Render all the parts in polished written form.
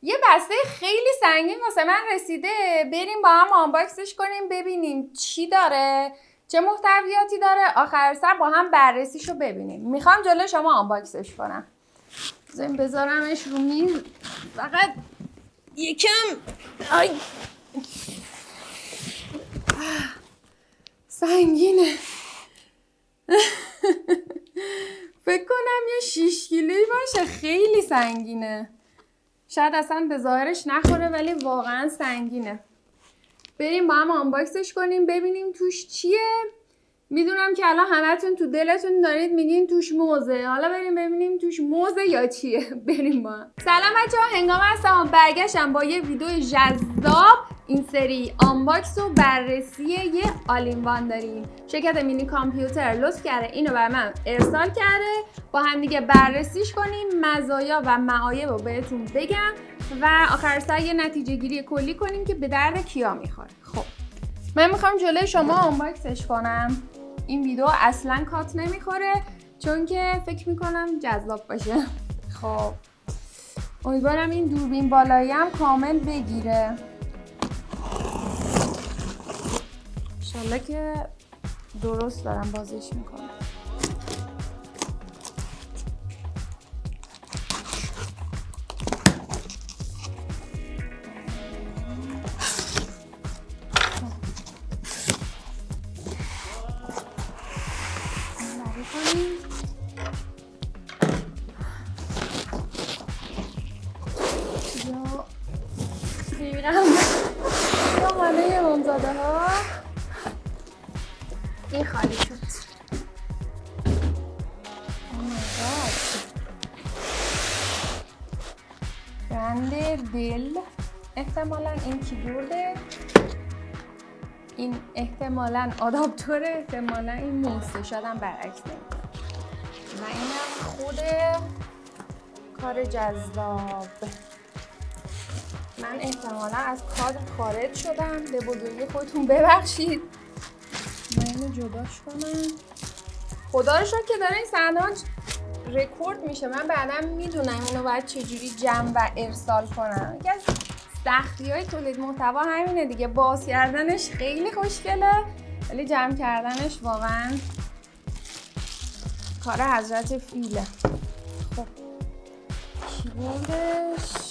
یه بسته خیلی سنگین واسه من رسیده، بریم با هم آنباکسش کنیم ببینیم چی داره، چه محتویاتی داره، آخر سر با هم بررسیشو ببینیم. میخوام جلوی شما آنباکسش کنم. بذارمش رو میز. فقط یکم آی سنگینه. فکر کنم یه 6 کیلویی باشه، خیلی سنگینه. شاید اصلا به ظاهرش نخوره ولی واقعا سنگینه. بریم با هم آنباکسش کنیم ببینیم توش چیه. میدونم که الان همتون تو دلتون دارید میگین توش موزه. حالا بریم ببینیم توش موزه یا چیه. بریم با هم. سلام بچه‌ها، هنگام هستم برگشتم با یه ویدیو جذاب. این سری آنباکس و بررسی یه آل این وان داریم. شرکت مینی کامپیوتر لطف کرده اینو بر من ارسال کرده، با هم دیگه بررسیش کنیم، مزایا و معایب رو بهتون بگم و آخر سر یه نتیجه گیری کلی کنیم که به درد کیا میخوره. خب من میخوام جلوی شما آنباکسش کنم. این ویدیو اصلا کات نمیخوره چون که فکر میکنم جذاب باشه. خب امیدوارم این دوربین بالایی هم کامل بگیره. انشالله که درست دارم بازش میکنم. یا همه امامزاده ها این خالی شد. برند دل، احتمالا این کیبورده، این احتمالا آداپتوره، احتمالا این موسه، شاید هم برعکس نمیدونم و اینم خود کار جذاب. من احتمالا از کادر خارج شدم، به بزرگی خودتون ببخشید. من اینو جداش کنم. خدا رو شکر که داره این صندوق رکورد میشه. من بعدا میدونم اینو باید چجوری جمع و ارسال کنم. یکی از سختی های تولید محتوا همینه دیگه، باز کردنش خیلی خوشگله ولی جمع کردنش واقعا کار حضرت فیله. خب کیبوردش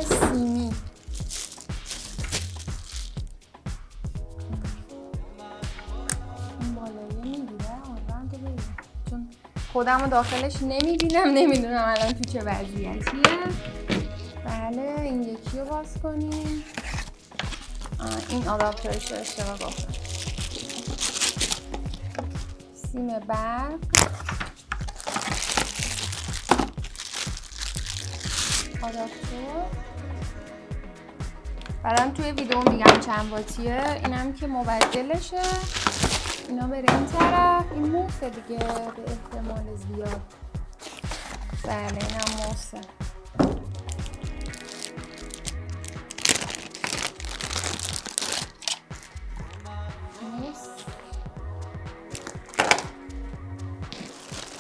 سیمی، این بالایی میگیره آدم که بگیره چون خودم رو داخلش نمیبینم، نمیدونم الان تو چه وضعیتیه. بله این یکی رو باز کنیم. این آداپتورش رو اشتباه گفتم. سیم برق، آداپتور. بعدم توی ویدیو میگم چند واتیه. اینم که مبدلشه. اینا بره این طرف. این موسه دیگه به احتمال زیاد. بله اینم موسه.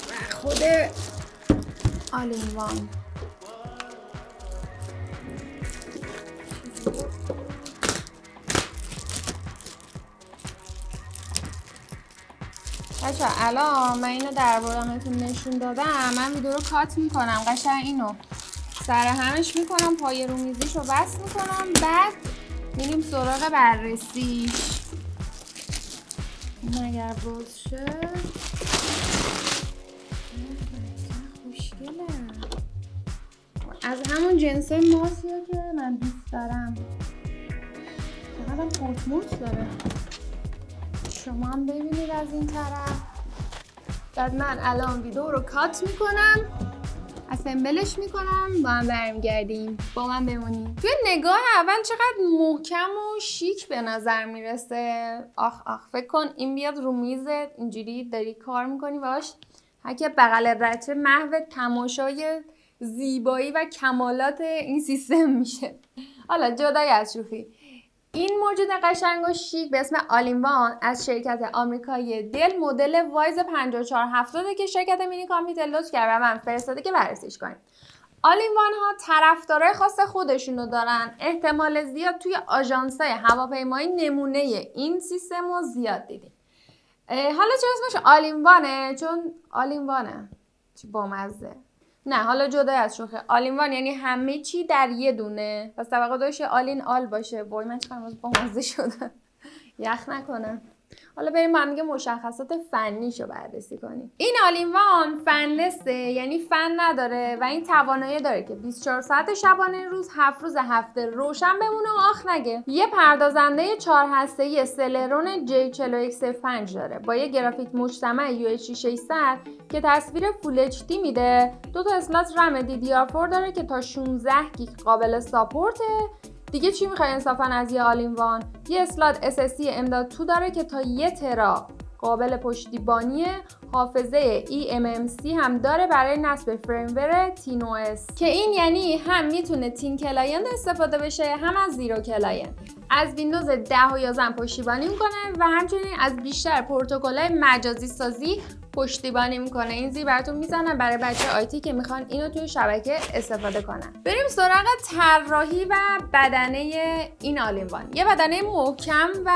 و خود آل این وان. بچه‌ها الان من اینو دربارمتون نشون دادم، من ویدیو رو کات میکنم، قشنگ اینو سر همش میکنم، پای رو میزیشو بس میکنم، بعد میریم سراغ بررسیش. این اگر باز شه خوشگله، از همون جنسه ماسیه که من دوست دارم. چقدرم پورتموت داره. شما هم ببینید از این طرف. بعد من الان ویدیو رو کات میکنم، اسمبلش میکنم، با هم برمیگردیم. با من بمونید. توی نگاه اول چقدر محکم و شیک به نظر میرسه. آخ فکر کن این بیاد رو میزت اینجوری داری کار میکنی باش، هک بغل رچه محو تماشای زیبایی و کمالات این سیستم میشه. حالا جدای از شوخی، این موجود قشنگ و شیک به اسم آلینوان از شرکت آمریکایی دل مدل وایز 5470 که شرکت مینی کامپیوتر لطف کرد و من فرستاده که بررسیش کنیم. آلینوان ها طرفدارای خاص خودشونو دارن. احتمال زیاد توی آژانس‌های هواپیمایی نمونه این سیستم رو زیاد دیدیم. حالا چه اسمش آلینوانه؟ چون آلینوانه. چه بامزه. نه حالا جدا از شوخی، آلینوان یعنی همه چی در یه دونه. پس توقع داشته آلین آل باشه. وای من چقدر بامزه شده. یخ نکنه. حالا بریم با هم دیگه مشخصات فنیشو بررسی کنیم. این آلینوان فنلسه، یعنی فن نداره و این توانایی داره که 24 ساعت شبانه روز 7 روز هفته روشن بمونه و آخ نگه. یه پردازنده 4 هسته‌ای سلرون J4105 داره با یه گرافیک مجتمع UHD 600 که تصویر فول HD میده. 2 تا اسلات رم DDR4 داره که تا 16 گیگ قابل ساپورته. دیگه چی میخوای انصافا از یه آلینوان؟ یه اسلات SSD M.2 داره که تا 1 ترا قابل پشتیبانیه. حافظه eMMC هم داره برای نصب فریمور TinOS که این یعنی هم میتونه تین کلاینت استفاده بشه هم از زیرو کلاینت. از ویندوز 10 و 11 پشتیبانی میکنه و همچنین از بیشتر پروتکل‌های مجازی سازی پشتیبانی میکنه. این زیر براتون میزنم برای بچه آیتی که میخوان اینو توی شبکه استفاده کنن. بریم سراغ طراحی و بدنه این آلینوان. یه بدنه محکم و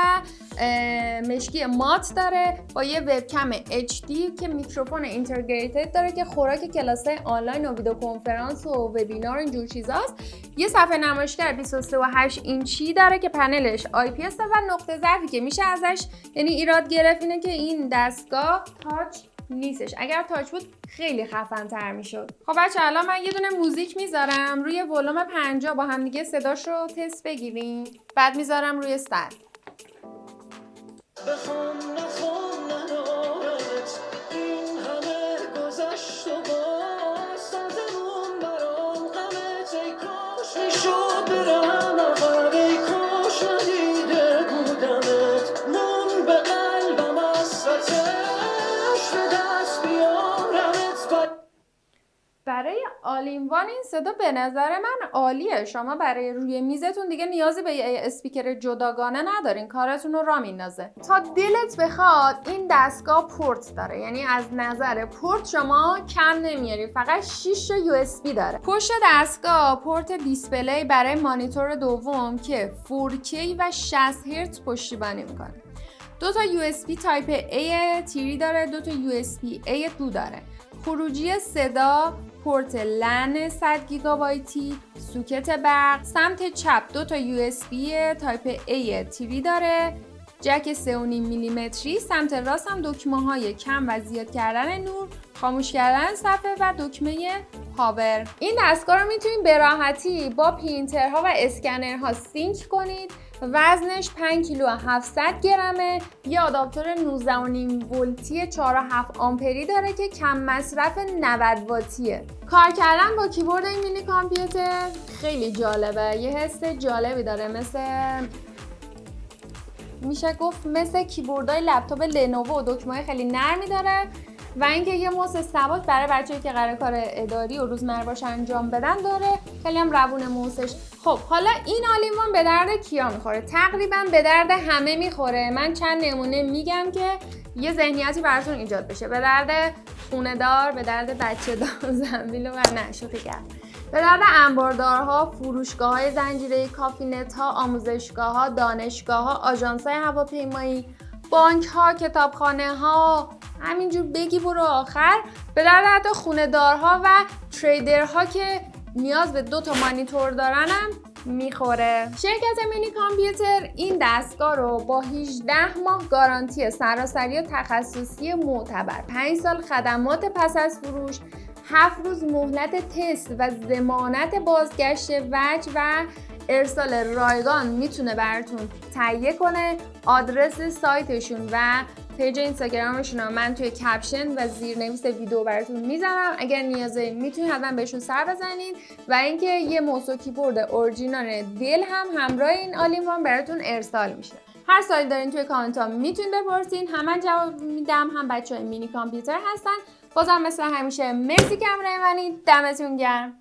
مشکی مات داره با یه وبکم HD که میکروفون اینتگریتد داره که خوراک کلاس‌های آنلاین و ویدیو کنفرانس و وبینار اینجور چیزاست. یه صفحه نمایشگر 23.8 اینچی داره که پنلش IPS و نقطه ضعفی که میشه ازش یعنی ایراد گرفت اینه که این دستگاه تاچ نیستش. اگر تاچ بود خیلی خفن تر میشد. خب بچه الان من یه دونه موزیک میذارم روی ولوم 50 با هم دیگه صداش رو تست بگیریم. بعد میذارم روی 100. بخون نخون ندارت این همه گذشت و باز سازمون برام غمت ای کاش میشد برم عقب ای کاش ندیده بودمت مون به قلبم حسرتش به دست بیارمت. برای آلینوان این صدا به نظر من عالیه. شما برای روی میزتون دیگه نیازی به یه اسپیکر جداگانه ندارین، کارتون رو را میندازه. تا دلت بخواد این دستگاه پورت داره، یعنی از نظر پورت شما کم نمیاری. فقط 6 تا USB داره. پشت دستگاه پورت دیسپلی برای مانیتور دوم که 4K و 60 هرتز پشتیبانی میکنه. 2 تا USB تایپ A 3 داره، 2 تا USB A 2 داره. خروجی صدا، پورت لن 100 گیگابایتی، سوکت برق. سمت چپ 2 تا USB تایپ A 3 داره، جک 3.5 میلیمتری. سمت راست هم دکمه های کم و زیاد کردن نور، خاموش کردن صفحه و دکمه پاور. این دستگاه رو میتونید به راحتی با پرینترها و اسکنرها سینک کنید. وزنش 5 کیلو و 700 گرمه. یه آداپتور 19.5 ولتی 4.7 آمپری داره که کم مصرف 90 واتیه. کار کردن با کیبورد این مینی کامپیوتر خیلی جالبه. یه حس جالبی داره، میشه گفت مثل کیبوردهای لپتاپ لنوو و دکمه‌های خیلی نرمی داره و اینکه یه موس ثبات برای بچه‌ای که قراره کار اداری و روزمره باش انجام بدن داره. خیلی هم روون موسش. خب حالا این آلینوان به درد کیا میخوره؟ تقریبا به درد همه میخوره. من چند نمونه میگم که یه ذهنیتی براتون ایجاد بشه. به درد خونه‌دار، به درد بچه‌دار، زنبیل و نه شوخی کرد. به درد انباردارها، فروشگاه‌های زنجیره‌ای، کافینت‌ها، آموزشگاه‌ها، دانشگاه‌ها، آژانس‌های هواپیمایی، بانک‌ها، کتابخانه‌ها، همینجور بگی برو آخر. به درد حتی خونه‌دارها و تریدرها که نیاز به 2 تا مانیتور دارنم میخوره. شرکت مینی کامپیوتر این دستگاه رو با 18 ماه گارانتی سراسری و تخصصی معتبر، 5 سال خدمات پس از فروش، 7 روز مهلت تست و ضمانت بازگشت وجه و ارسال رایگان میتونه براتون تهیه کنه. آدرس سایتشون و پیج اینستاگرامشون رو من توی کپشن و زیرنویس ویدیو براتون میذارم. اگر نیازه میتونید حتما بهشون سر بزنید و اینکه یه موس و کیبورد اورجینال دل هم همراه این آلینوان براتون ارسال میشه. هر سوالی دارین توی کامنت ها میتونید بپرسین، هم جواب میدم. هم بچهای مینی کامپیوتر هستن. بازم مثل همیشه مرسی که همراهی منید. دمتون گرم.